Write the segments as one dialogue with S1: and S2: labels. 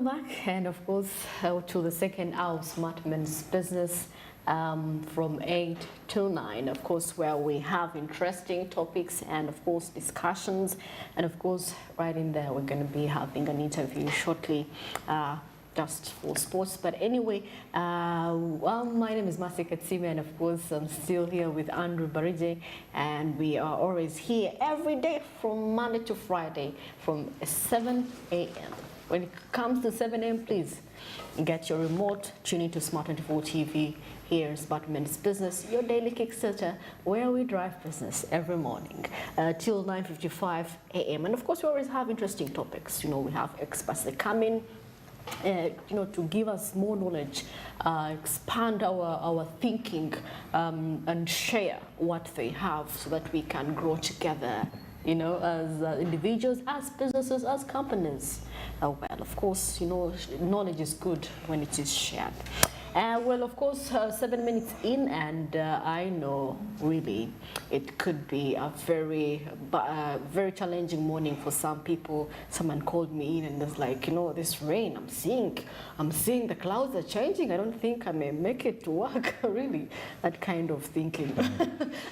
S1: welcome back, and of course to the second hour of Smart Men's Business from 8 till 9, of course, where we have interesting topics and of course discussions, and of course right in there we're going to be having an interview shortly just for sports. But anyway, well, my name is Masi Katsime, and of course I'm still here with Andrew Barije, and we are always here every day from Monday to Friday from 7 a.m. When it comes to 7 a.m., please get your remote, tune into Smart 24 TV. Here, Smart Men's Business, your daily kickstarter, where we drive business every morning till 9:55 a.m. And of course, we always have interesting topics. You know, we have experts that come in, you know, to give us more knowledge, expand our thinking, and share what they have so that we can grow together, you know, as individuals, as businesses, as companies. Well, of course, you know, knowledge is good when it is shared. Well, of course, 7 minutes in, and I know really it could be a very challenging morning for some people. Someone called me in and was like, you know, this rain, I'm seeing the clouds are changing. I don't think I may make it to work. Really, that kind of thinking.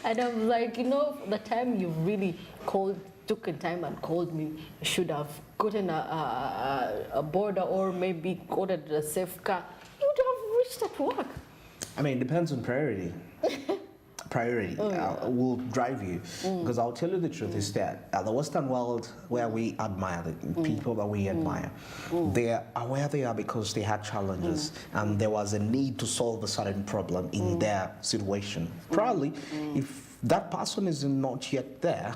S1: And I'm like, you know, the time you really took a time and called me, you should have gotten a border or maybe ordered a safe car. You would have reached at work.
S2: I mean, it depends on priority. Priority will drive you. Because I'll tell you the truth is that the Western world, where we admire the people that we admire, they are where they are because they had challenges and there was a need to solve a certain problem in their situation. Probably, if that person is not yet there,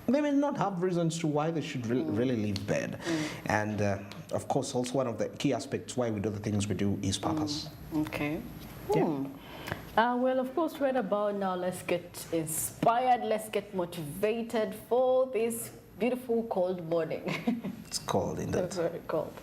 S2: they may not have reasons to why they should really leave bed. And of course, also one of the key aspects why we do the things we do is purpose.
S1: Okay.
S2: Yeah.
S1: Well, of course, right about now, let's get inspired, let's get motivated for this beautiful cold morning.
S2: It's cold indeed.
S1: It's very cold.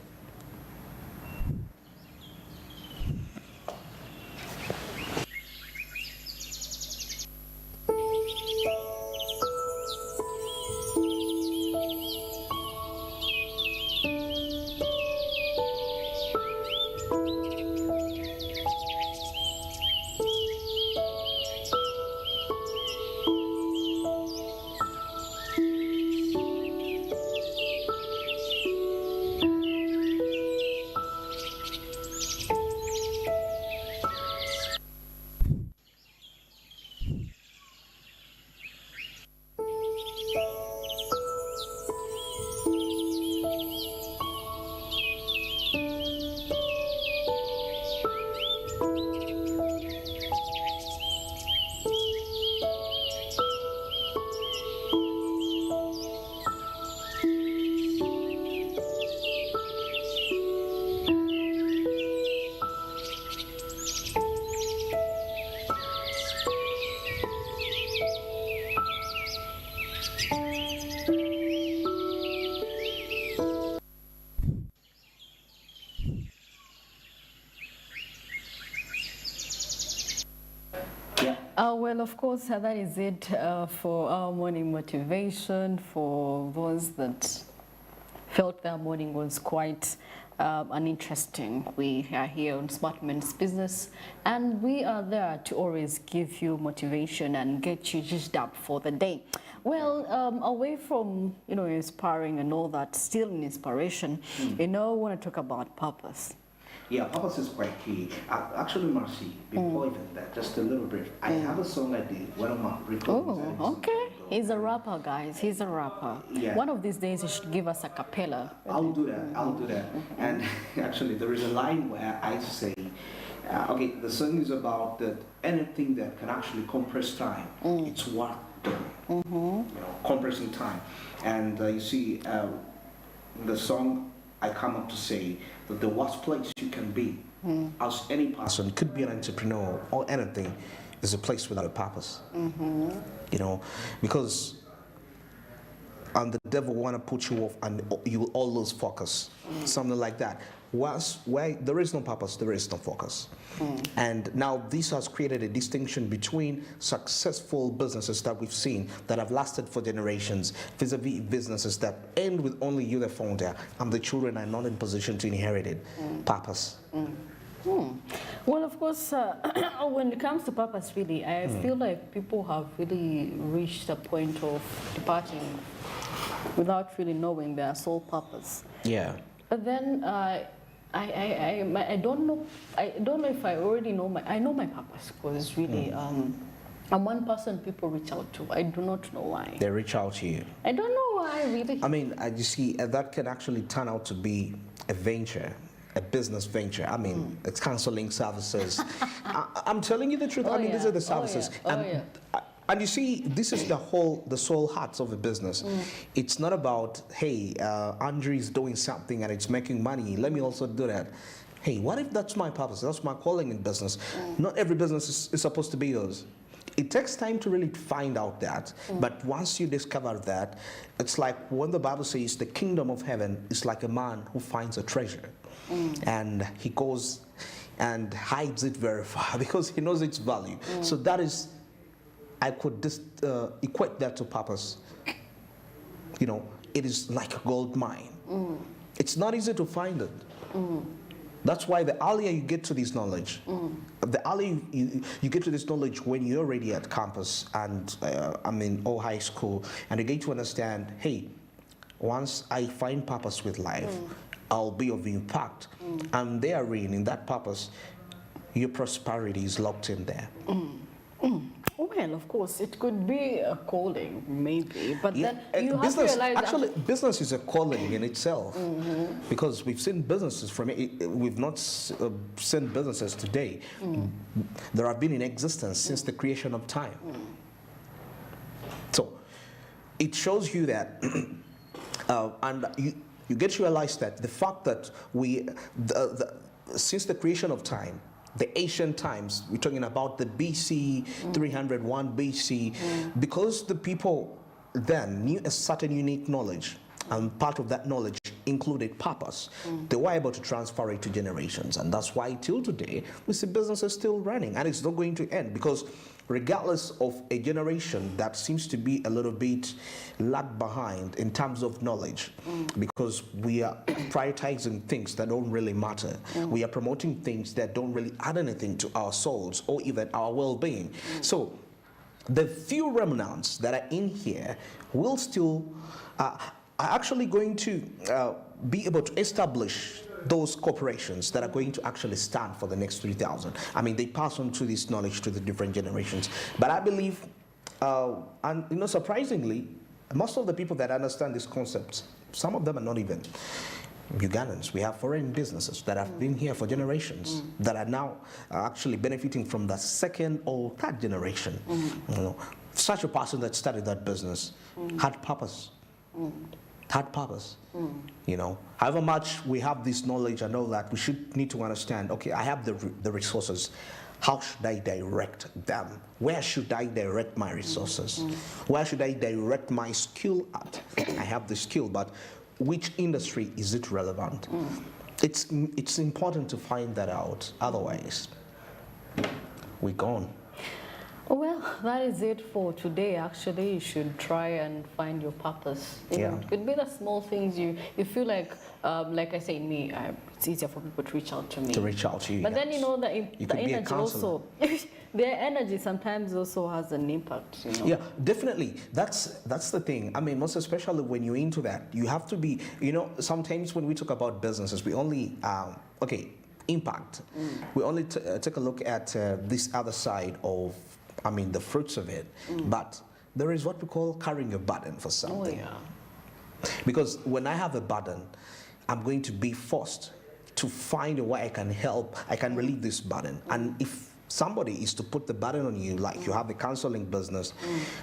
S1: Well, of course, that is it for our morning motivation for those that felt their morning was quite uninteresting. We are here on Smart Men's Business, and we are there to always give you motivation and get you just up for the day. Well, away from, you know, inspiring and all that, still in inspiration, you know, I want to talk about purpose.
S2: Yeah, purpose is quite key. Actually, Marcy, before even that, just a little bit. I have a song I did, one of my recordings.
S1: Oh, okay. He's a rapper, guys. He's a rapper.
S2: Yeah.
S1: One of these days, he should give us a cappella.
S2: I'll do that. I'll do that. And actually, there is a line where I say, okay, the song is about that anything that can actually compress time, it's worth doing. You know, compressing time. And you see, the song, I come up to say that the worst place you can be as any person, could be an entrepreneur or anything, is a place without a purpose. You know, because and the devil want to put you off, and you will all lose focus, something like that. Where there is no purpose, there is no focus. And now this has created a distinction between successful businesses that we've seen that have lasted for generations vis-a-vis businesses that end with only you the founder and the children are not in position to inherit it. Purpose.
S1: Well, of course, when it comes to purpose, really, I feel like people have really reached a point of departing without really knowing their sole purpose.
S2: Yeah.
S1: But then I don't know. I don't know if I already know I know my purpose, because really, I'm one person people reach out to. I do not know why.
S2: They reach out to you.
S1: I don't know why, really.
S2: I mean, you see, that can actually turn out to be a venture, a business venture. I mean, it's counseling services. I'm telling you the truth. I mean, these are the services. And you see, this is the sole heart of a business. It's not about, hey, Andrew is doing something and it's making money. Let me also do that. Hey, what if that's my purpose? That's my calling in business. Not every business is supposed to be yours. It takes time to really find out that. But once you discover that, it's like when the Bible says the kingdom of heaven is like a man who finds a treasure. And he goes and hides it very far because he knows its value. So that is, I could just equate that to purpose. You know, it is like a gold mine. It's not easy to find it. That's why the earlier you get to this knowledge, the earlier you get to this knowledge when you're already at campus and or high school, and you get to understand, hey, once I find purpose with life, I'll be of impact. And therein, in that purpose, your prosperity is locked in there.
S1: Well, of course, it could be a calling, maybe, but then you
S2: business,
S1: have to realize
S2: actually, business is a calling in itself, because we've seen businesses from it. We've not seen businesses today. There have been in existence since the creation of time. So it shows you that, and you get to realize that the fact that since the creation of time, the ancient times, we're talking about the BC, 301 BC, because the people then knew a certain unique knowledge, and part of that knowledge included purpose. They were able to transfer it to generations, and that's why till today we see businesses still running, and it's not going to end, because regardless of a generation that seems to be a little bit lag behind in terms of knowledge, because we are prioritizing things that don't really matter. We are promoting things that don't really add anything to our souls or even our well-being. So the few remnants that are in here will still are actually going to be able to establish those corporations that are going to actually stand for the next 3,000. I mean, they pass on to this knowledge to the different generations. But I believe, and you know, surprisingly, most of the people that understand these concepts, some of them are not even Ugandans. We have foreign businesses that have been here for generations that are now actually benefiting from the second or third generation. You know, such a person that started that business had purpose. Had purpose. You know, however much we have this knowledge and all that, we should need to understand, okay, I have the resources. How should I direct them? Where should I direct my resources? Where should I direct my skill at? I have the skill, but which industry is it relevant? It's important to find that out. Otherwise, we're gone.
S1: Well, that is it for today. Actually, you should try and find your purpose. It could be the small things you feel like I say, me, it's easier for people to reach out to me. To
S2: reach out to you.
S1: But then, you know, the energy also, their energy sometimes also has an impact. You know?
S2: Yeah, definitely. That's the thing. I mean, most especially when you're into that, you have to be, you know, sometimes when we talk about businesses, we only, impact. We only take a look at this other side of, I mean, the fruits of it. But there is what we call carrying a burden for something.
S1: Oh, yeah.
S2: Because when I have a burden, I'm going to be forced to find a way I can help, I can relieve this burden. And if somebody is to put the burden on you, like you have a counseling business,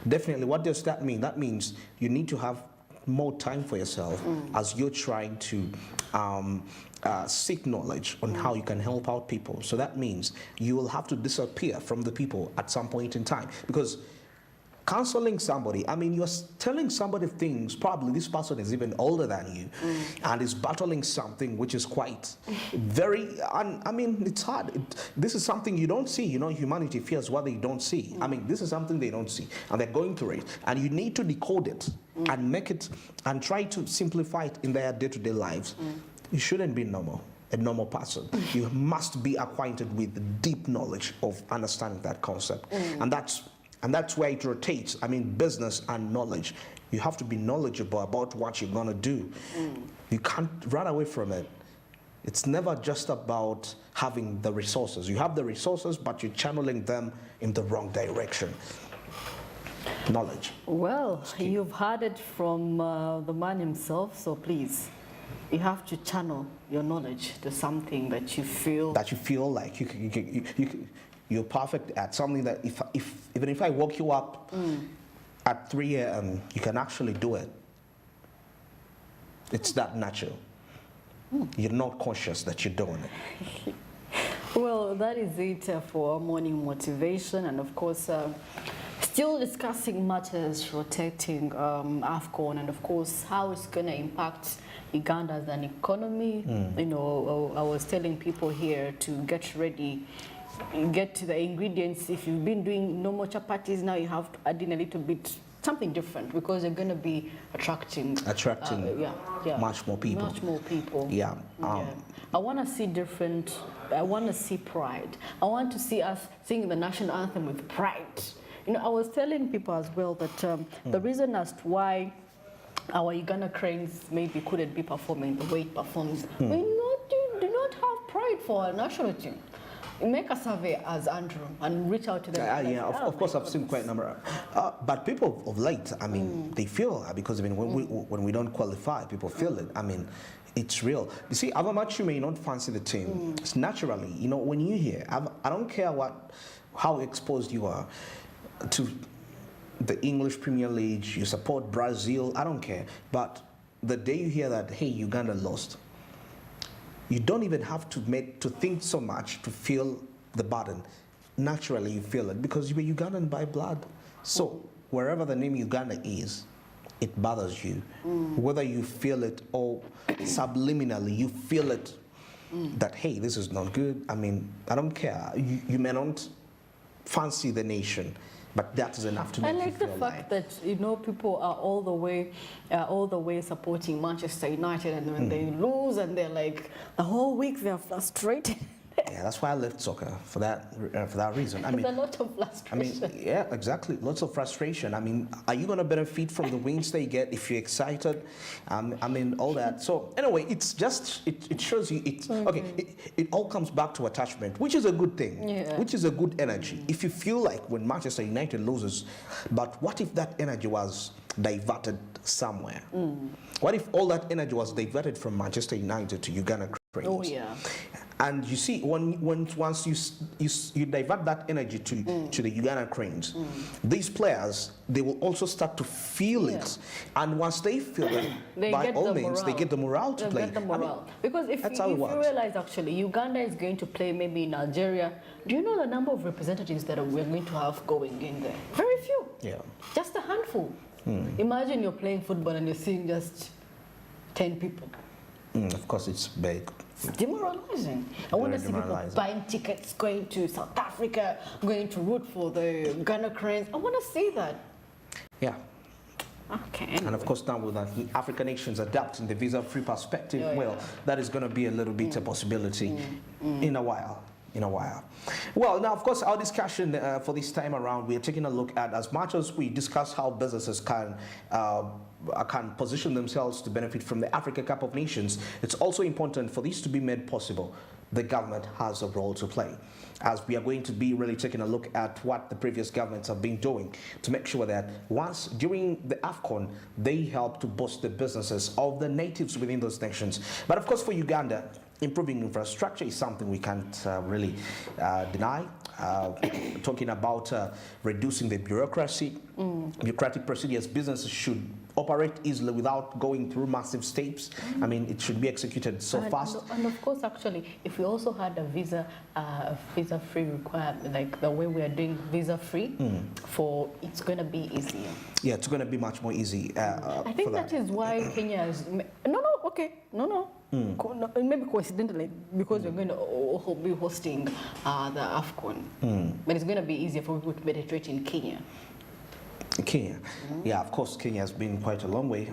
S2: definitely, what does that mean? That means you need to have more time for yourself as you're trying to seek knowledge on how you can help out people. So that means you will have to disappear from the people at some point in time, because counseling somebody, I mean, you're telling somebody things, probably this person is even older than you and is battling something which is quite very, I mean, it's hard. This is something you don't see. You know, humanity fears what they don't see. I mean, this is something they don't see, and they're going through it. And you need to decode it and make it, and try to simplify it in their day-to-day lives. You shouldn't be normal. A normal person. You must be acquainted with deep knowledge of understanding that concept. And that's where it rotates. I mean, business and knowledge. You have to be knowledgeable about what you're gonna do. You can't run away from it. It's never just about having the resources. You have the resources, but you're channeling them in the wrong direction. Knowledge.
S1: Well, you've heard it from the man himself, so please, you have to channel your knowledge to something that you feel
S2: like you're perfect at, something that even if I woke you up at 3 a.m., you can actually do it. It's that natural. You're not conscious that you're doing it.
S1: Well, that is it for morning motivation, and of course, still discussing matters rotating Afcon, and of course how it's going to impact Uganda as an economy. You know, I was telling people here to get ready, get to the ingredients. If you've been doing normal chapatis, now you have to add in a little bit something different, because they're going to be attracting
S2: much more people.
S1: Much more people.
S2: Yeah.
S1: I want to see different. I want to see pride. I want to see us singing the national anthem with pride. You know, I was telling people as well that the reason as to why our Uganda cranes maybe couldn't be performing the way it performs, we do not have pride for our national team. Make a survey as Andrew and reach out to them.
S2: Of course, I've seen quite a number. But people of late, I mean, they feel, because I mean, when we don't qualify, people feel it. I mean, it's real. You see, however much you may not fancy the team, it's naturally, you know, when you hear, I don't care how exposed you are to the English Premier League, you support Brazil, I don't care. But the day you hear that, hey, Uganda lost, you don't even have to think so much to feel the burden. Naturally, you feel it because you're Ugandan by blood. So wherever the name Uganda is, it bothers you. Whether you feel it or subliminally, you feel it that, hey, this is not good. I mean, I don't care. You may not fancy the nation, but that is enough to make you feel
S1: I like the fact that, you know, people are all the way supporting Manchester United, and when they lose, and they're like, the whole week they're frustrated.
S2: Yeah, that's why I left soccer, for that reason. I mean,
S1: there's a lot of frustration.
S2: I mean, yeah, exactly, lots of frustration. I mean, are you going to benefit from the wins they get if you're excited? I mean, all that. So anyway, it's just, it shows you, okay, it all comes back to attachment, which is a good thing, which is a good energy. If you feel like when Manchester United loses, but what if that energy was diverted somewhere? What if all that energy was diverted from Manchester United to Uganda Cranes?
S1: Oh, yeah.
S2: And you see, once you divert that energy to the Uganda Cranes, these players, they will also start to feel it. And once they feel it, by all means, they get the morale to play.
S1: Get the morale. I mean, because if you realize, actually, Uganda is going to play maybe in Algeria, do you know the number of representatives that we're going to have going in there? Very few. Yeah. Just a handful. Imagine you're playing football and you're seeing just 10 people.
S2: Of course, it's big.
S1: It's demoralizing. I want to see people buying tickets, going to South Africa, going to root for the Ghana Cranes. I want to see that.
S2: Yeah.
S1: Okay. Anyway.
S2: And of course, now with African nations adapting the visa-free perspective, that is going to be a little bit a possibility in a while. Well, now, of course, our discussion for this time around, we are taking a look at, as much as we discuss how businesses can position themselves to benefit from the Africa Cup of Nations, it's also important for this to be made possible. The government has a role to play, as we are going to be really taking a look at what the previous governments have been doing to make sure that once during the Afcon, they help to boost the businesses of the natives within those nations. But of course, for Uganda, improving infrastructure is something we can't really deny. Talking about reducing the bureaucratic procedures, businesses should operate easily without going through massive steps. I mean, it should be executed so fast.
S1: And of course, actually, if we also had a visa-free requirement, like the way we are doing visa-free, it's going to be easier.
S2: Yeah, it's going to be much more easy.
S1: I think that is why Kenya is... No. Maybe coincidentally, because we're going to be hosting the Afcon. But it's going to be easier for people to penetrate in Kenya.
S2: Kenya. Yeah, of course, Kenya has been quite a long way.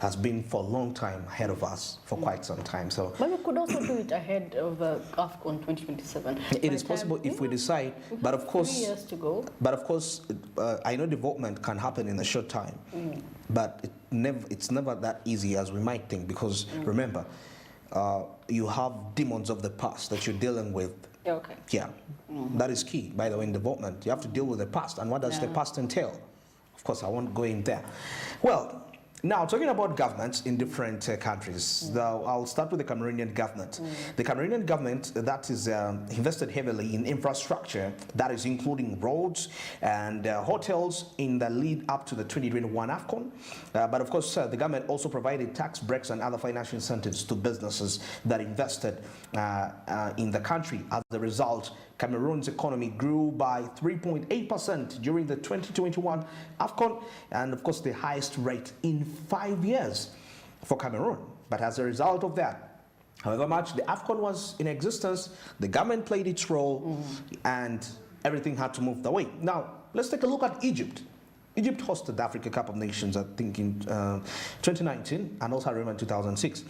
S2: Has been for a long time ahead of us, for quite some time. So,
S1: but we could also do it ahead of the Afcon 2027.
S2: It is possible if we decide, but of course,
S1: 3 years to go.
S2: But of course, I know development can happen in a short time, but it's never that easy as we might think, because remember, you have demons of the past that you're dealing with.
S1: Okay.
S2: Yeah, that is key, by the way, in development. You have to deal with the past, and what does the past entail? Of course, I won't go in there. Well, now, talking about governments in different countries, I'll start with the Cameroonian government. The Cameroonian government, that is invested heavily in infrastructure, that is including roads and hotels in the lead up to the 2021 Afcon. But of course, the government also provided tax breaks and other financial incentives to businesses that invested in the country. As a result, Cameroon's economy grew by 3.8% during the 2021 Afcon, and of course the highest rate in 5 years for Cameroon. But as a result of that, however much the Afcon was in existence, the government played its role and everything had to move the way. Now, let's take a look at Egypt. Egypt hosted the Africa Cup of Nations, I think, in 2019 and also I remember in 2006.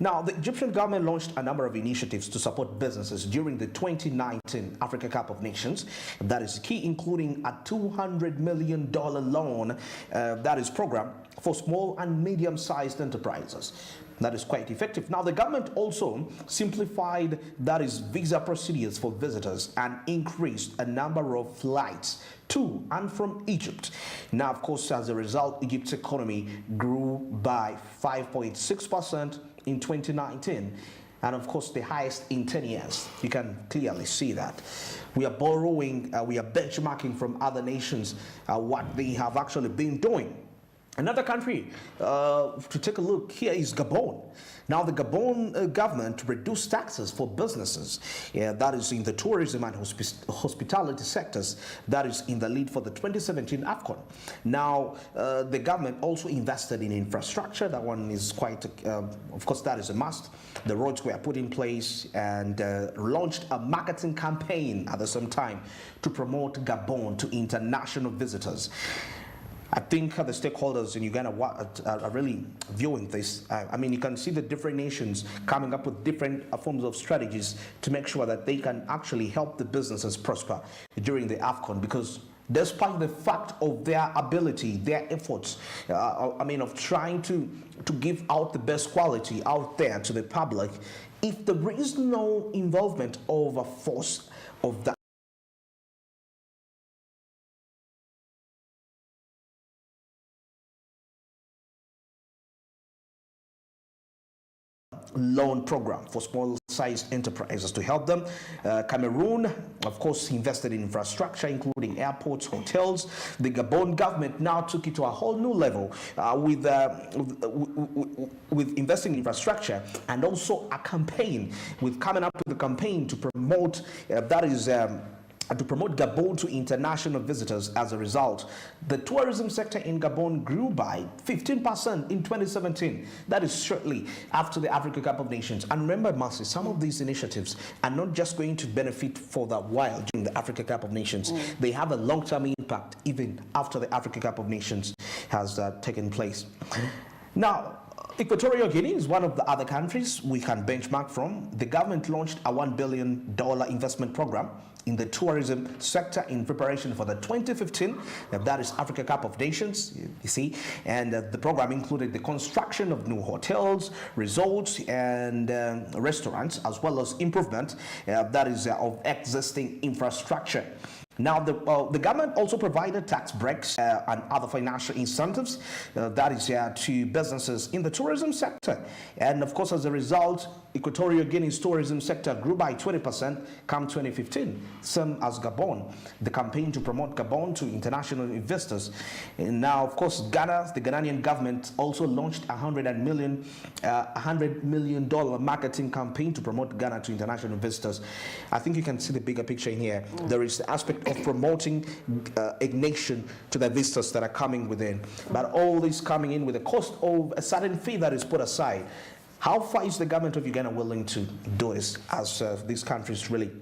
S2: Now, the Egyptian government launched a number of initiatives to support businesses during the 2019 Africa Cup of Nations. That is key, including a $200 million loan that is programmed for small and medium-sized enterprises. That is quite effective. Now, the government also simplified, that is, visa procedures for visitors and increased a number of flights to and from Egypt. Now, of course, as a result, Egypt's economy grew by 5.6% in 2019. And of course, the highest in 10 years. You can clearly see that. We are borrowing, we are benchmarking from other nations what they have actually been doing. Another country to take a look here is Gabon. Now, the Gabon government reduced taxes for businesses, that is in the tourism and hospitality sectors, that is in the lead for the 2017 Afcon. Now, the government also invested in infrastructure. That one is quite, of course, that is a must. The roads were put in place and launched a marketing campaign at the same time to promote Gabon to international visitors. I think the stakeholders in Uganda are really viewing this. I mean, you can see the different nations coming up with different forms of strategies to make sure that they can actually help the businesses prosper during the Afcon, because despite the fact of their ability, their efforts, I mean, of trying to give out the best quality out there to the public, if there is no involvement of a force of that loan program for small-sized enterprises to help them. Cameroon, of course, invested in infrastructure, including airports, hotels. The Gabon government now took it to a whole new level with investing in infrastructure, and also a campaign, with coming up with a campaign to promote to promote Gabon to international visitors. As a result, the tourism sector in Gabon grew by 15% in 2017. That is shortly after the Africa Cup of Nations. And remember, Marcy, some of these initiatives are not just going to benefit for the while during the Africa Cup of Nations. They have a long-term impact even after the Africa Cup of Nations has taken place. Now, Equatorial Guinea is one of the other countries we can benchmark from. The government launched a $1 billion investment program in the tourism sector in preparation for the 2015, that is Africa Cup of Nations, you see, and the program included the construction of new hotels, resorts, and restaurants, as well as improvement, that is of existing infrastructure. Now, the government also provided tax breaks and other financial incentives, that is to businesses in the tourism sector. And of course, as a result, Equatorial Guinea's tourism sector grew by 20% come 2015, same as Gabon. The campaign to promote Gabon to international investors. And now, of course, the Ghanaian government also launched $100 million marketing campaign to promote Ghana to international investors. I think you can see the bigger picture in here. There is the aspect of promoting a nation to the visitors that are coming within. But all this coming in with a cost of a certain fee that is put aside. How far is the government of Uganda willing to do this as these countries really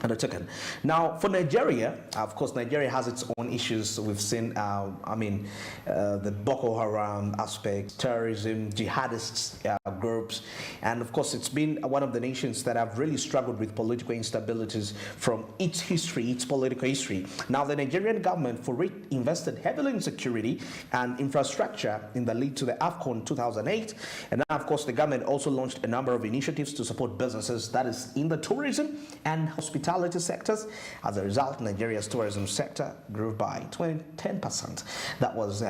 S2: undertaken? Now, for Nigeria, of course, Nigeria has its own issues. We've seen, the Boko Haram aspect, terrorism, jihadists groups, and of course, it's been one of the nations that have really struggled with political instabilities from its history, its political history. Now, the Nigerian government, for it, invested heavily in security and infrastructure in the lead to the Afcon 2008, and now, of course, the government also launched a number of initiatives to support businesses that is in the tourism and hospitality sectors. As a result, Nigeria's tourism sector grew by 10%. That was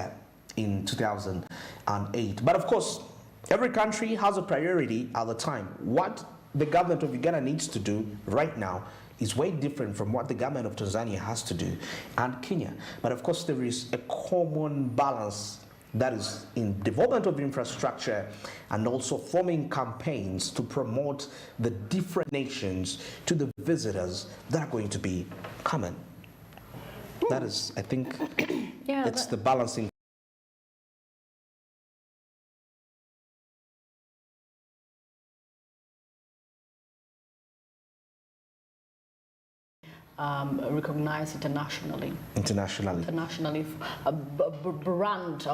S2: in 2008. But of course, every country has a priority at the time. What the government of Uganda needs to do right now is way different from what the government of Tanzania has to do and Kenya. But of course, there is a common balance that is in development of infrastructure and also forming campaigns to promote the different nations to the visitors that are going to be coming. That is, I think, it's the balancing.
S1: Recognized internationally.
S2: Internationally,
S1: our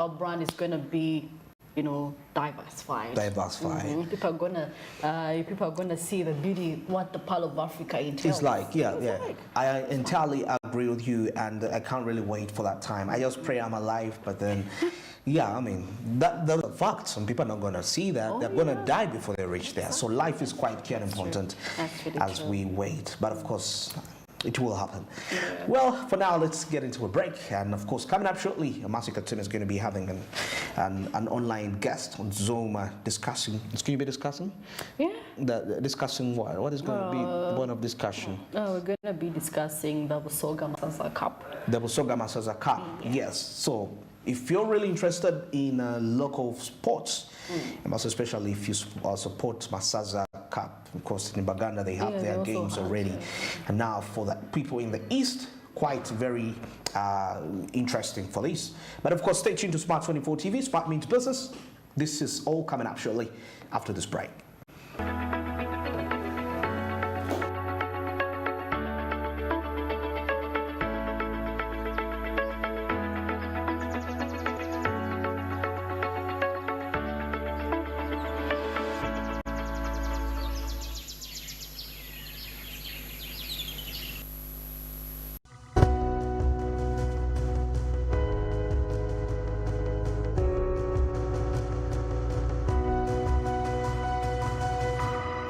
S1: brand is going to be, diversified. People are gonna see the beauty, what the Pearl of Africa entails.
S2: It's like, I entirely agree with you, and I can't really wait for that time. I just pray I'm alive, but then, that's a fact. Some people are not gonna see that. They're gonna die before they reach there. So life is quite key and important as we wait. But of course, it will happen. Well, for now, let's get into a break. And of course, coming up shortly, Masika Tim is going to be having an online guest on Zoom discussing. It's going to be discussing?
S1: Yeah.
S2: Discussing what? What is going to be one of discussion?
S1: We're going to be discussing the Busoga Masaza Cup.
S2: The Busoga Masaza Cup, yes. So if you're really interested in local sports, and most especially if you support Masaza Cup, of course in Baganda they have their games already, and now for the people in the East, quite very interesting for this. But of course, stay tuned to Smart 24 TV, Smart Means Business. This is all coming up shortly after this break.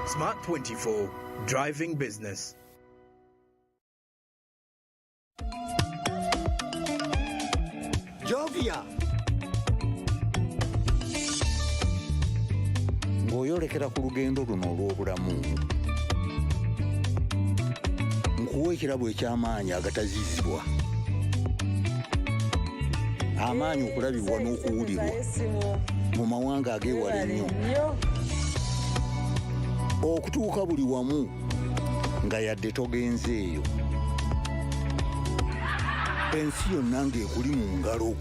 S3: Smart 24, driving business.
S4: Jovia. Ng'oyolekera ku lugendo luno olw'obulamu. Nkuwa ekirabo eky'amaanyi agatazizibwa. Amaanyi okulabibwa n'okuwulirwa mu mawanga ageewala ennyo. Okutuuka buli wamu nga yadde togenzeeyo. Ensi yonna ng'ekuli mu ngalo.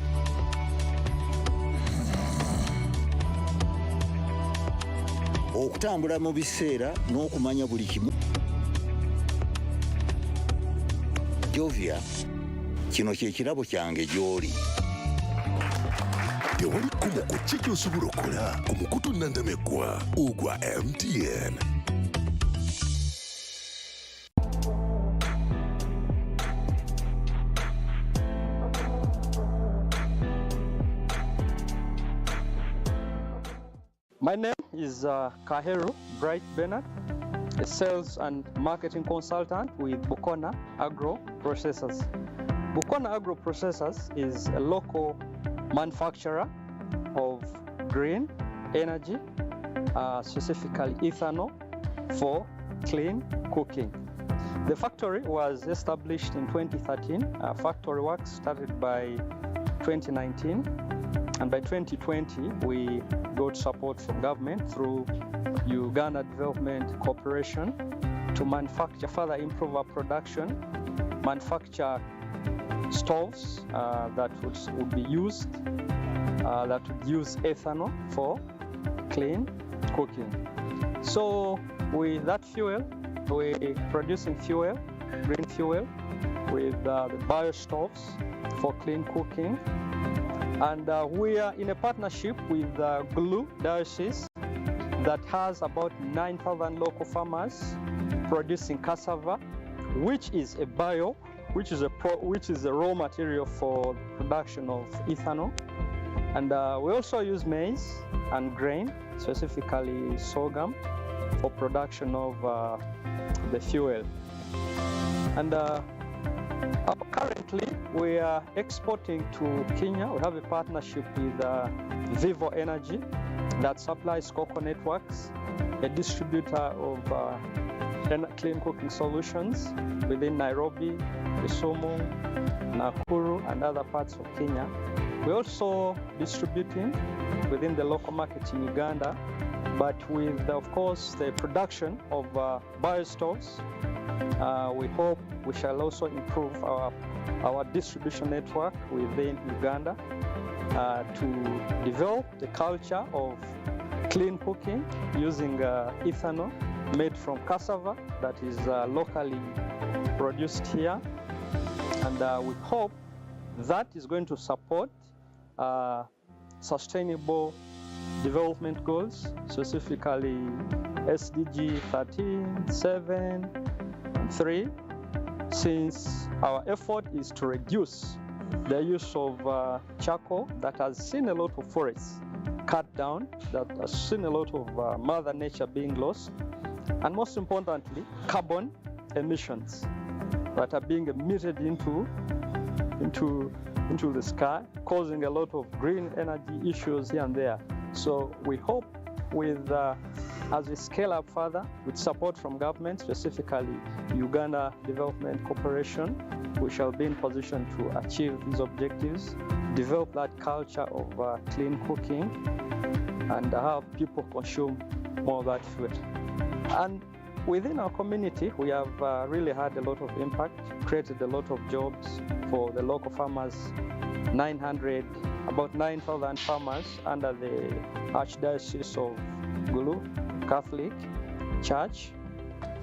S4: Okutambula mu biseera n'okumanya buli kimu. Jovia, kino kye kirabo kyange gy'oli.
S5: Tewali kumuko kye ky'osobola okukola ku mukutu nnandameggwa ogwa MTN.
S6: My name is Kaheru Bright Bernard, a sales and marketing consultant with Bukona Agro Processors. Bukona Agro Processors is a local manufacturer of green energy specifically ethanol for clean cooking. The factory was established in 2013. Factory work started by 2019, and by 2020 we got support from government through Uganda Development Corporation to manufacture, further improve our production, manufacture stoves that would be used, that would use ethanol for clean cooking. So with that fuel, we're producing fuel, green fuel, with the bio stoves for clean cooking. And we are in a partnership with Gulu Diocese that has about 9,000 local farmers producing cassava, which is a bio, which is a raw material for production of ethanol. And we also use maize and grain, specifically sorghum, for production of the fuel. And currently we are exporting to Kenya. We have a partnership with Vivo Energy that supplies Cocoa Networks, a distributor of clean cooking solutions within Nairobi, Kisumu, Nakuru, and other parts of Kenya. We're also distributing within the local market in Uganda, but with, of course, the production of biostoves, we hope we shall also improve our distribution network within Uganda to develop the culture of clean cooking using ethanol made from cassava that is locally produced here. And we hope that is going to support sustainable development goals, specifically SDG 13, 7, and 3, since our effort is to reduce the use of charcoal that has seen a lot of forests cut down, that has seen a lot of Mother Nature being lost, and most importantly, carbon emissions that are being emitted into the sky, causing a lot of green energy issues here and there. So we hope with, as we scale up further, with support from government, specifically Uganda Development Corporation, we shall be in position to achieve these objectives, develop that culture of clean cooking, and have people consume more of that food. And within our community, we have really had a lot of impact, created a lot of jobs for the local farmers, about 9,000 farmers under the Archdiocese of Gulu Catholic Church.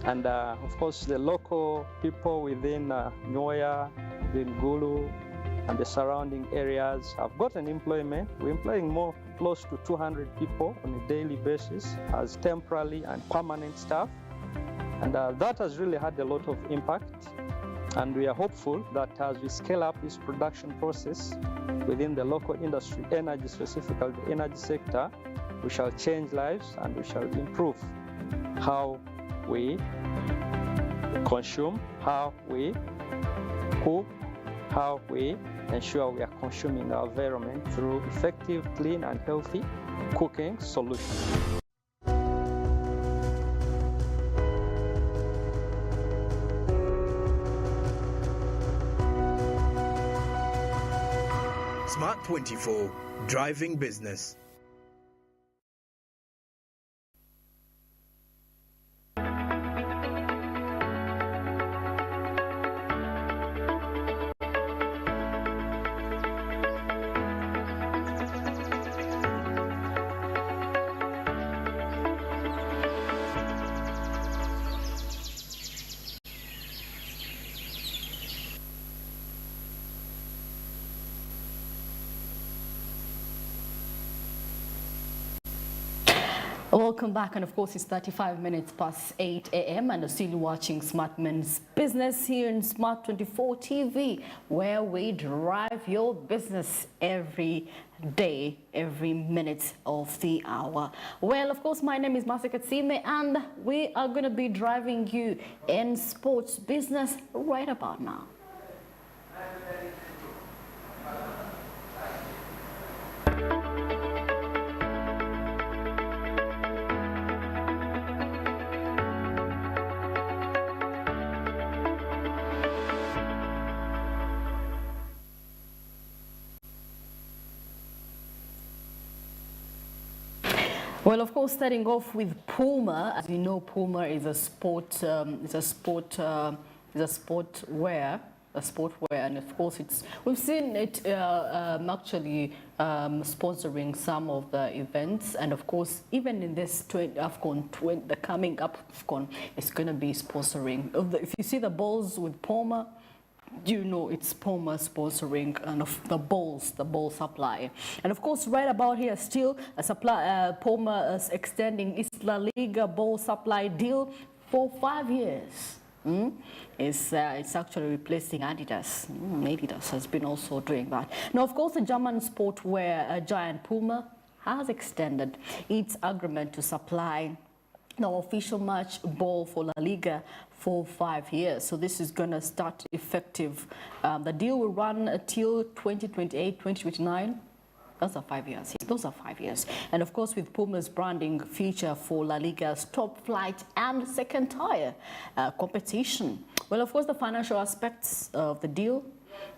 S6: And of course, the local people within Nyoya, within Gulu, and the surrounding areas have gotten employment. We're employing close to 200 people on a daily basis as temporary and permanent staff. And that has really had a lot of impact. And we are hopeful that as we scale up this production process within the local industry, energy, specifically the energy sector, we shall change lives and we shall improve how we consume, how we cook, how we ensure we are consuming our environment through effective, clean, and healthy cooking solutions.
S3: Smart 24, driving business.
S1: Welcome back, and of course it's 35 minutes past 8 a.m. and you're still watching Smart Men's Business here in Smart 24 TV, where we drive your business every day, every minute of the hour. Well, of course, my name is Masika Tsime, and we are going to be driving you in sports business right about now. Well, of course, starting off with Puma. As you know, Puma is a sportwear, and of course, we've seen it actually sponsoring some of the events, and of course, even in this Afcon, the coming up Afcon, it's going to be sponsoring. If you see the balls with Puma, you know it's Puma sponsoring and of the ball supply. And of course, right about here, still Puma is extending its La Liga ball supply deal for 5 years. It's actually replacing Adidas. Adidas has been also doing that. Now, of course, the German sportwear giant Puma has extended its agreement to supply the official match ball for La Liga for 5 years. So this is going to start effective. The deal will run until 2028, 2029. Those are 5 years. Those are 5 years. And of course, with Puma's branding feature for La Liga's top flight and second tier competition. Well, of course, the financial aspects of the deal.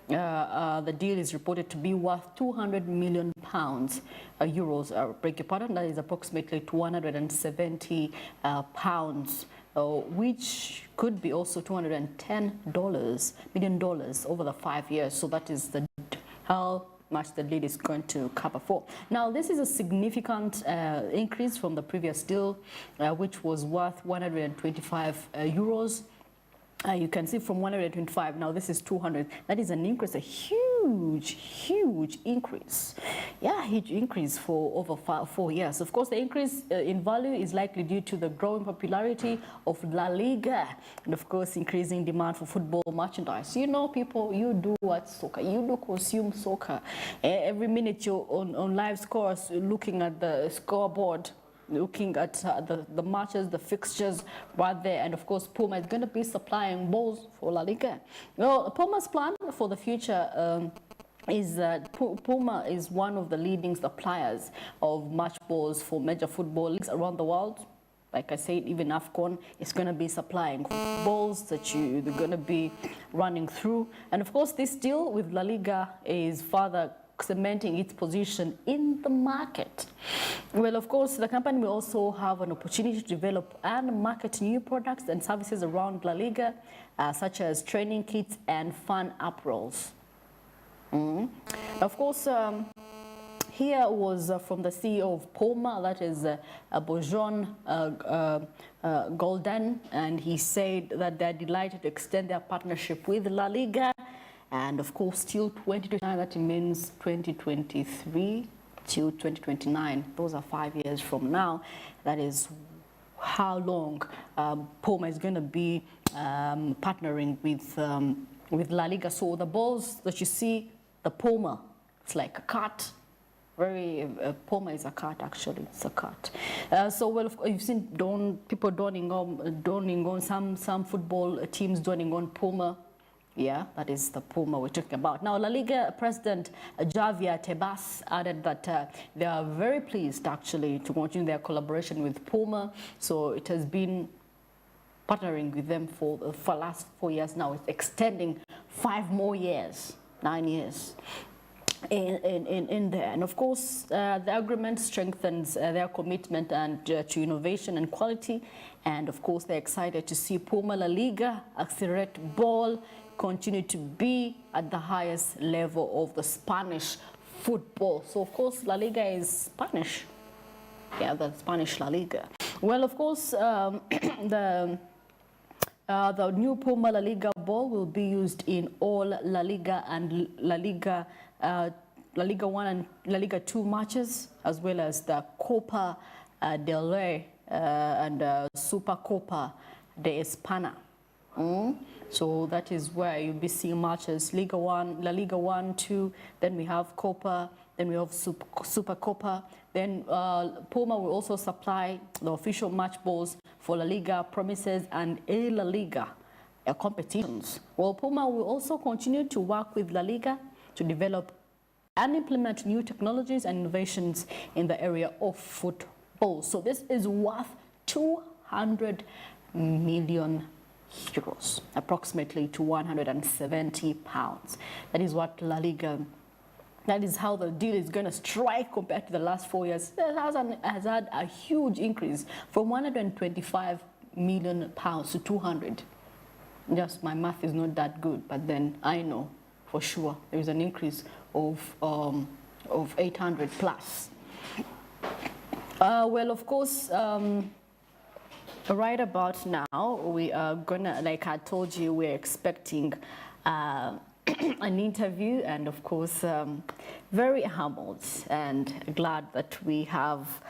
S1: The deal is reported to be worth 200 million euros. Beg your pardon, that is approximately 270 pounds, which could be also $210 million over the 5 years. So that is how much the deal is going to cover for. Now, this is a significant increase from the previous deal, which was worth 125 euros. You can see from 125, now this is 200. That is an increase, a huge increase. Yeah, huge increase for over 4 years. Of course, the increase in value is likely due to the growing popularity of La Liga and, of course, increasing demand for football merchandise. You know, people, you do watch soccer, you do consume soccer. Every minute you're on live scores, looking at the scoreboard, looking at the matches, the fixtures right there. And of course, Puma is going to be supplying balls for La Liga. Well, Puma's plan for the future is that Puma is one of the leading suppliers of match balls for major football leagues around the world. Like I said, even Afcon is going to be supplying balls that they're going to be running through. And of course, this deal with La Liga is further cementing its position in the market. Well, of course, the company will also have an opportunity to develop and market new products and services around La Liga, such as training kits and fan apparels. Of course, here was from the CEO of Puma, that is Bojan Golden, and he said that they're delighted to extend their partnership with La Liga. And of course, till 2029, that means 2023 till 2029. Those are 5 years from now. That is how long Puma is going to be partnering with La Liga. So the balls that you see, the Puma, it's like a cat. Puma is a cat, actually. It's a cat. So, well, you've seen people donning on some football teams donning on Puma. Yeah, that is the Puma we're talking about. Now, La Liga President Javier Tebas added that they are very pleased, actually, to continue their collaboration with Puma. So it has been partnering with them for the last 4 years now. It's extending 5 more years, 9 years in there. And of course, the agreement strengthens their commitment and to innovation and quality. And of course, they're excited to see Puma La Liga accelerate ball continue to be at the highest level of the Spanish football. So, of course, La Liga is Spanish. Yeah, the Spanish La Liga. Well, of course, the new Puma La Liga ball will be used in all La Liga and La Liga 1 and La Liga 2 matches, as well as the Copa del Rey and Super Copa de España. So that is where you'll be seeing matches, Liga 1, La Liga 1, 2, then we have Copa, then we have Super Copa. Then Puma will also supply the official match balls for La Liga Promises and A La Liga competitions. Well, Puma will also continue to work with La Liga to develop and implement new technologies and innovations in the area of football. So this is worth 200 million euros, approximately to 170 pounds. That is what La Liga That is how the deal is going to strike compared to the last 4 years. It has had a huge increase from 125 million pounds to 200. Just my math is not that good, but then I know for sure there is an increase of 800 plus. Well, of course, right about now, we are gonna, like I told you, we're expecting an interview, and of course, very humbled and glad that we have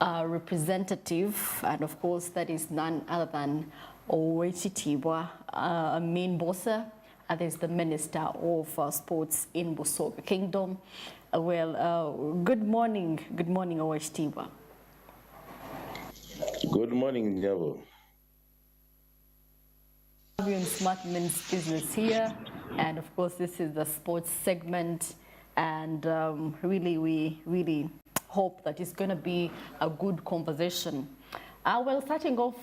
S1: a representative, and of course, that is none other than Owechitibwa Amin Bosa. There's the Minister of Sports in Busoga Kingdom. Good morning, Owechitibwa.
S7: Good morning, Njavo.
S1: You in Smart Men's Business here, and of course this is the sports segment, and really we really hope that it's going to be a good conversation. Well, starting off,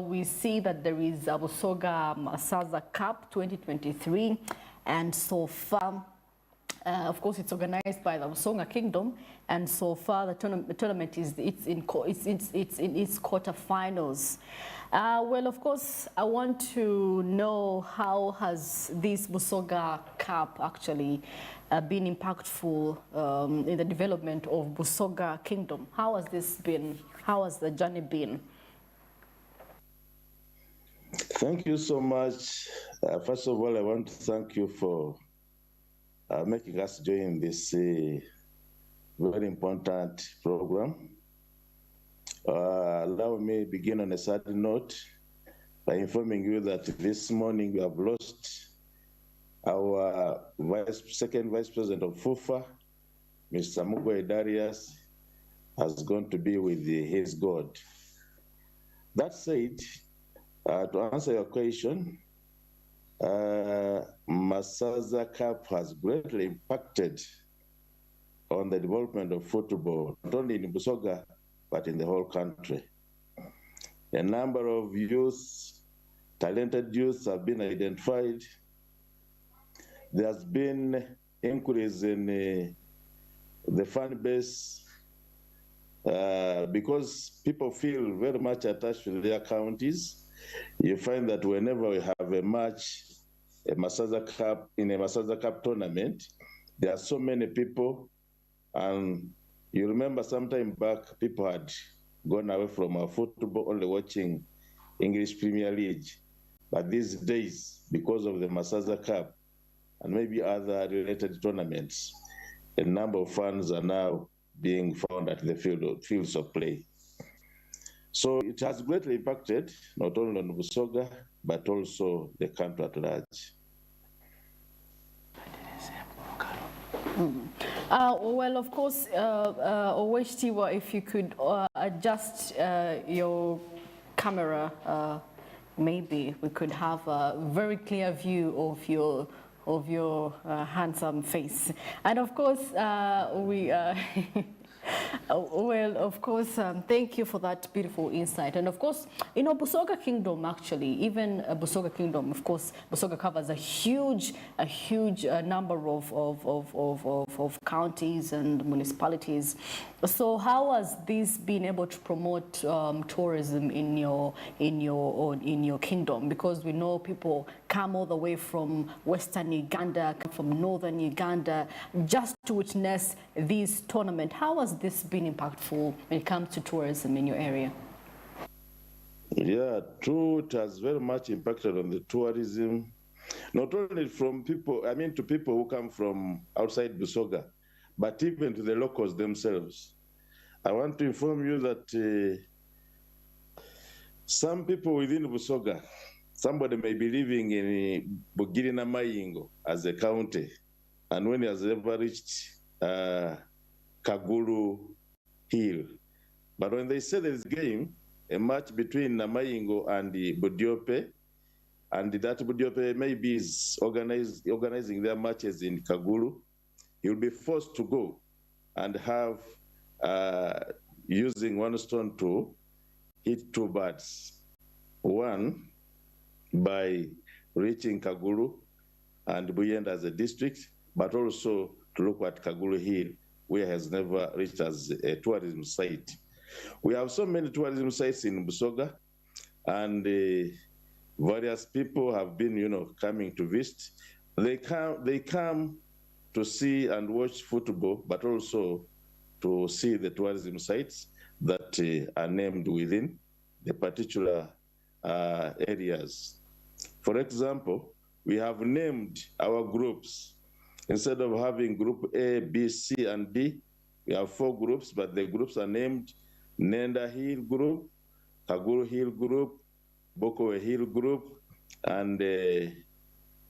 S1: we see that there is a Busoga Masaza Cup 2023, and so far, of course, it's organized by the Busoga Kingdom, and so far the tournament is in its quarterfinals. Well, of course, I want to know how has this Busoga Cup actually been impactful in the development of Busoga Kingdom. How has this been? How has the journey been?
S7: Thank you so much. First of all, I want to thank you for making us join this very important program. Allow me to begin on a sad note by informing you that this morning we have lost our second Vice President of FUFA, Mr. Mugwe Darius, has gone to be with his God. That said, to answer your question, Masaza Cup has greatly impacted on the development of football, not only in Busoga, but in the whole country. A number of youth, talented youths have been identified. There's been increase in the fan base because people feel very much attached to their counties. You find that whenever we have a match, in a Masaza Cup tournament, there are so many people, and you remember sometime back, people had gone away from our football, only watching English Premier League. But these days, because of the Masaza Cup and maybe other related tournaments, a number of fans are now being found at the fields of play. So it has greatly impacted not only on Busoga, but also the country at large.
S1: Well, of course, Owechitibwa, if you could adjust your camera, maybe we could have a very clear view of your handsome face. And of course, well, of course, thank you for that beautiful insight. And of course, you know, Busoga Kingdom, actually, even Busoga Kingdom, of course, Busoga covers a huge number of counties and municipalities. So how has this been able to promote tourism in your kingdom? Because we know people come all the way from Western Uganda, from Northern Uganda, just to witness this tournament. How has this been impactful when it comes to tourism in your area?
S7: Yeah, true. It has very much impacted on the tourism, not only from people, to people who come from outside Busoga, but even to the locals themselves. I want to inform you that some people within Busoga, somebody may be living in Bugirina Mayingo as a county, and when he has ever reached Kaguru Hill. But when they say there's a game, a match between Namayingo and the Budiope, and that Budiope maybe is organizing their matches in Kaguru, he'll be forced to go and have using one stone to hit two birds. One, by reaching Kaguru and Buyenda as a district, but also to look at Kaguru Hill, where has never reached as a tourism site. We have so many tourism sites in Busoga, and various people have been, coming to visit. They come to see and watch football, but also to see the tourism sites that are named within the particular areas. For example, we have named our groups. Instead of having group A, B, C, and D, we have 4 groups, but the groups are named Nenda Hill Group, Kaguru Hill Group, Bokowe Hill Group, and the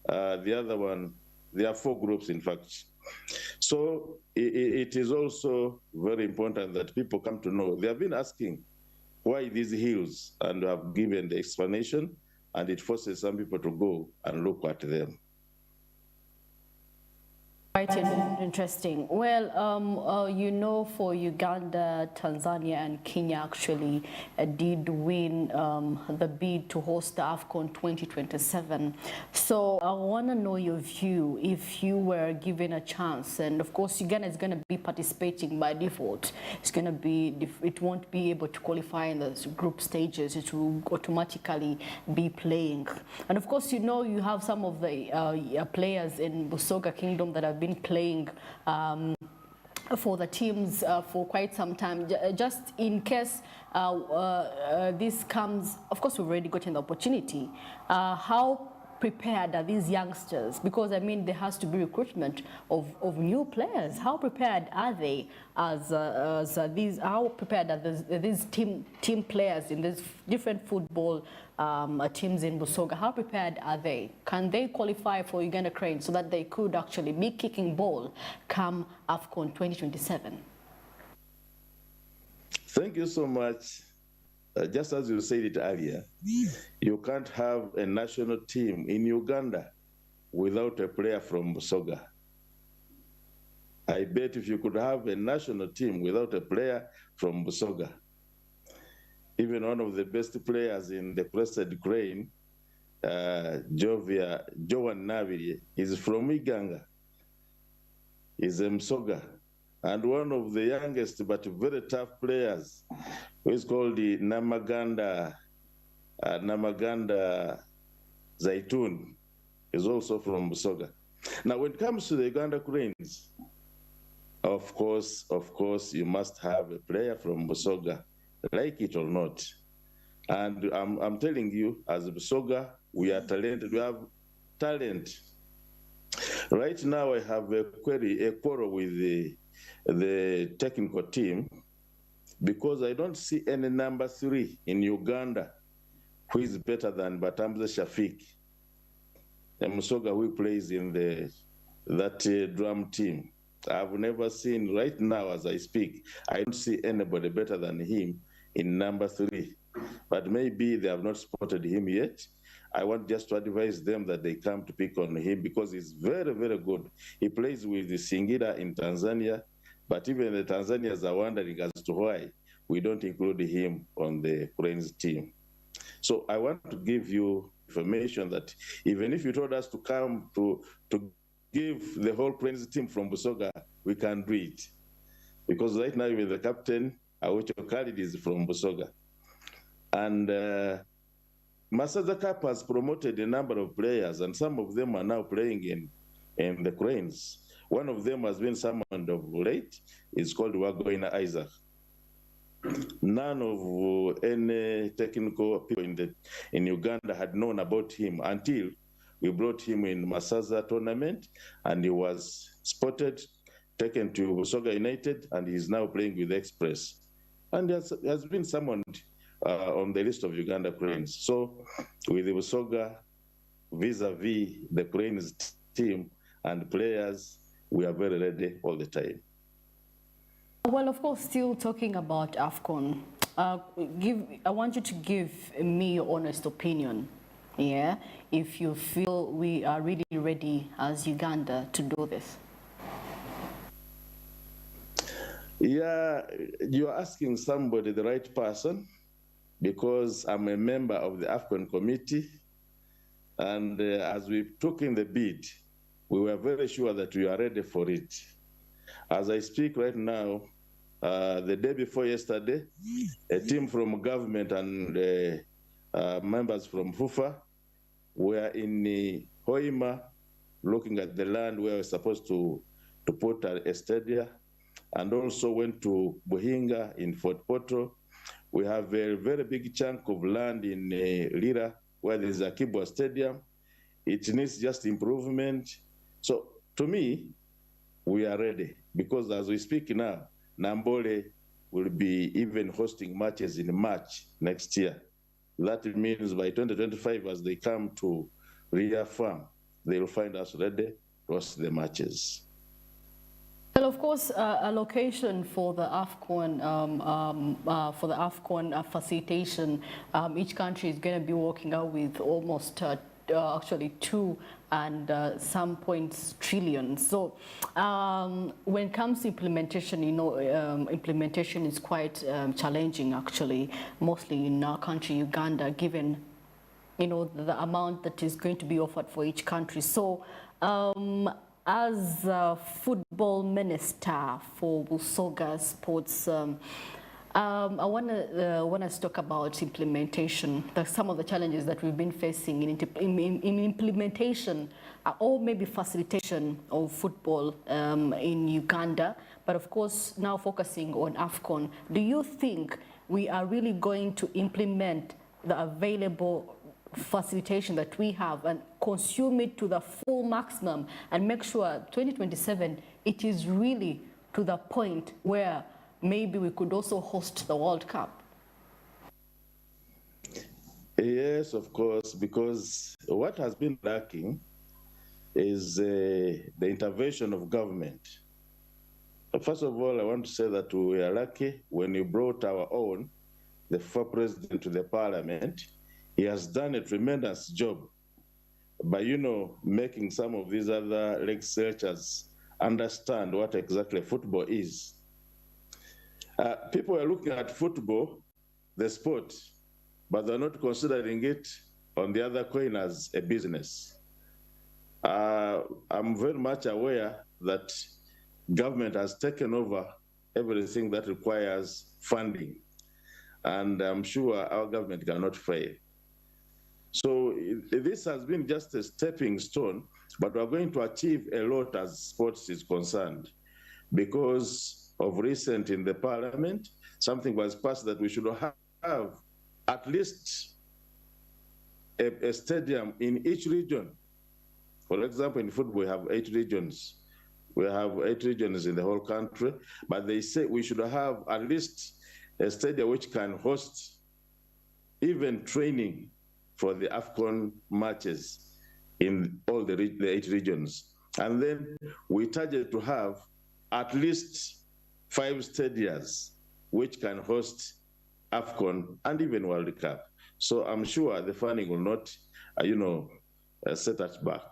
S7: other one. There are 4 groups, in fact. So it is also very important that people come to know. They have been asking why these hills, and have given the explanation, and it forces some people to go and look at them.
S1: Quite interesting. Well, for Uganda, Tanzania, and Kenya actually did win the bid to host the Afcon 2027. So I want to know your view if you were given a chance. And of course, Uganda is going to be participating by default. It won't be able to qualify in the group stages. It will automatically be playing. And of course, you have some of the players in Busoga Kingdom that have been playing for the teams for quite some time. Just in case this comes, of course, we've already gotten the opportunity. How prepared are these youngsters? Because there has to be recruitment of new players. How prepared are they how prepared are these team players in these different football teams in Busoga? How prepared are they? Can they qualify for Uganda Cranes so that they could actually be kicking ball come Afcon 2027?
S7: Thank you so much. Just as you said it earlier, you can't have a national team in Uganda without a player from Busoga. I bet if you could have a national team without a player from Busoga, even one of the best players in the Crested Crane, Joan Nabiri, is from Iganga. He's a Msoga. And one of the youngest but very tough players, who is called the Namaganda Zaitun, is also from Busoga. Now, when it comes to the Uganda Cranes, of course, you must have a player from Busoga, like it or not. And I'm telling you, as Busoga, we are talented. We have talent. Right now, I have a quarrel with the technical team, because I don't see any number 3 in Uganda who is better than Batamze Shafik, a Musoga who plays in that drum team. I've never seen, right now as I speak, I don't see anybody better than him in number 3. But maybe they have not spotted him yet. I want just to advise them that they come to pick on him, because he's very, very good. He plays with the Singida in Tanzania, but even the Tanzanians are wondering as to why we don't include him on the Cranes team. So I want to give you information that even if you told us to come to give the whole Cranes team from Busoga, we can do it. Because right now, even the captain, Awicho Khalid, is from Busoga. And Masaza Cup has promoted a number of players, and some of them are now playing in the Cranes. One of them has been summoned of late. It's called Wagoina Isaac. None of any technical people in Uganda had known about him until we brought him in Masaza tournament, and he was spotted, taken to Busoga United, and he's now playing with Express. And has been summoned on the list of Uganda Cranes. So with the Busoga, vis-a-vis the Cranes team and players, we are very ready all the time.
S1: Well, of course, still talking about Afcon, I want you to give me your honest opinion, if you feel we are really ready as Uganda to do this.
S7: Yeah, you're asking somebody, the right person, because I'm a member of the Afcon committee, and as we took in the bid, we were very sure that we are ready for it. As I speak right now, the day before yesterday, a team from government and members from FUFA were in Hoima looking at the land where we're supposed to put a stadium, and also went to Buhinga in Fort Portal. We have a very big chunk of land in Lira where there is a Kibwa Stadium. It needs just improvement. So to me, we are ready, because as we speak now, Nambole will be even hosting matches in March next year. That means by 2025, as they come to reaffirm, they'll find us ready to host the matches.
S1: Well, of course, a location for the Afcon facilitation, each country is going to be working out with almost actually 2 and some points trillion. So when it comes to implementation, you know, implementation is quite challenging actually, mostly in our country, Uganda, given, you know, the amount that is going to be offered for each country. So as a football minister for Busoga Sports, I want to talk about implementation. Some of the challenges that we've been facing in implementation, or maybe facilitation of football in Uganda. But of course, now focusing on Afcon, do you think we are really going to implement the available facilitation that we have and consume it to the full maximum and make sure 2027 it is really to the point where maybe we could also host the World Cup?
S7: Yes, of course, because what has been lacking is the intervention of government. First of all, I want to say that we are lucky when we brought our own, the former president, to the parliament. He has done a tremendous job by, you know, making some of these other legislatures understand what exactly football is. People are looking at football, the sport, but they're not considering it on the other coin as a business. I'm very much aware that government has taken over everything that requires funding, and I'm sure our government cannot fail. So this has been just a stepping stone, but we're going to achieve a lot as sports is concerned, because of recent in the parliament, something was passed that we should have at least a stadium in each region. For example, in football, we have 8 regions. We have 8 regions in the whole country, but they say we should have at least a stadium which can host even training for the Afcon matches in all the 8 regions. And then we target to have at least 5 stadiums which can host Afcon and even World Cup. So I'm sure the funding will not, set us back.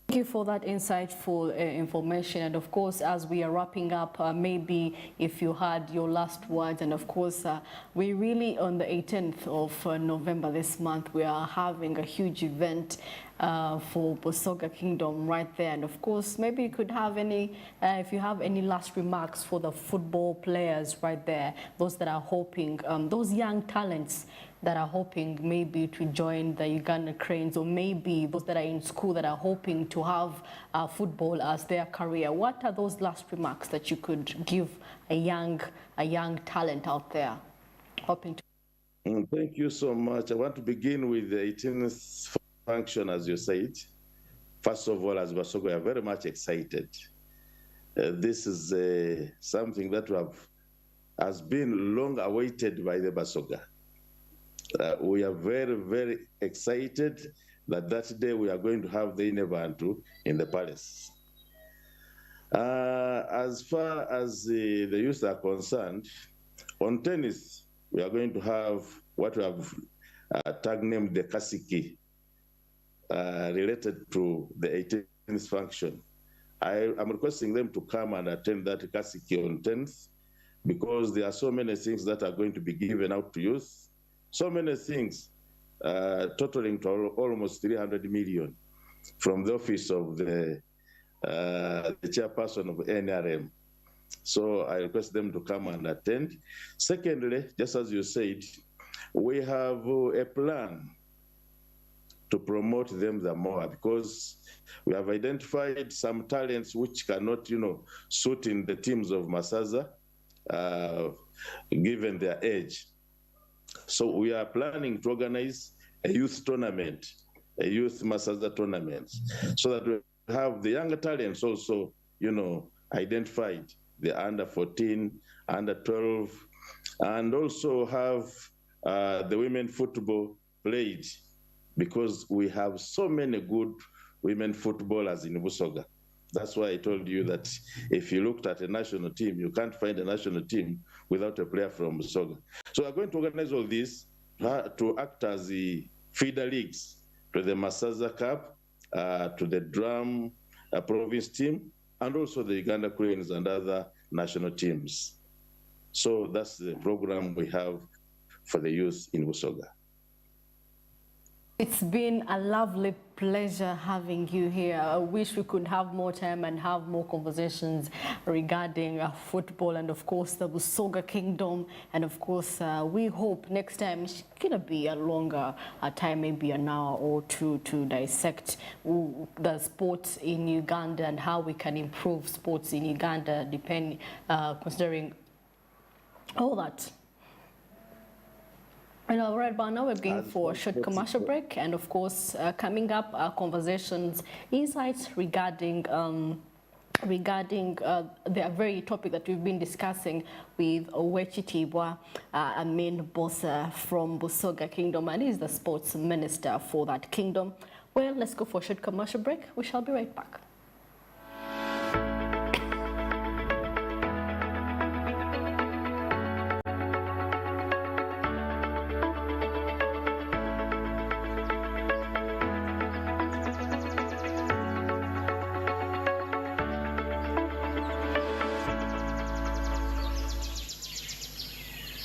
S1: Thank you for that insightful information. And of course, as we are wrapping up, maybe if you had your last words, and of course, we really, on the 18th of November this month, we are having a huge event for Busoga Kingdom right there. And of course, maybe you could have any, if you have any last remarks for the football players right there, those that are hoping, those young talents that are hoping maybe to join the Uganda Cranes, or maybe those that are in school that are hoping to have football as their career. What are those last remarks that you could give a young talent out there hoping to?
S7: Thank you so much. I want to begin with the 18th function, as you said. First of all, as Busoga, we are very much excited. This is something that has been long awaited by the Busoga. We are very, very excited that day we are going to have the Inebantu in the palace. As far as the youth are concerned, on tennis, we are going to have what we have tag named the Kasiki, related to the 18th function. I'm requesting them to come and attend that Kasiki on 10th, because there are so many things that are going to be given out to youth. So many things, totaling to almost 300 million. from the office of the chairperson of NRM. So I request them to come and attend. Secondly, just as you said, we have a plan to promote them the more, because we have identified some talents which cannot, suit in the teams of Masaza, given their age. So we are planning to organize a youth tournament, a youth Masaza tournament, so that we have the younger talents also, identified, the under 14, under 12, and also have the women football played, because we have so many good women footballers in Busoga. That's why I told you that if you looked at a national team, you can't find a national team without a player from Busoga. So we're going to organize all this to act as the feeder leagues to the Masaza Cup, to the Drum province team, and also the Uganda Queens and other national teams. So that's the program we have for the youth in Busoga.
S1: It's been a lovely pleasure having you here. I wish we could have more time and have more conversations regarding football and, of course, the Busoga Kingdom. And, of course, we hope next time it's going to be a longer time, maybe an hour or two, to dissect the sports in Uganda and how we can improve sports in Uganda, considering all that. And all right, but now we're going for a short commercial break, and of course, coming up, our conversations, insights regarding the very topic that we've been discussing with Owechitibwa Amin Bosa from Busoga Kingdom, and he's the sports minister for that kingdom. Well, let's go for a short commercial break. We shall be right back.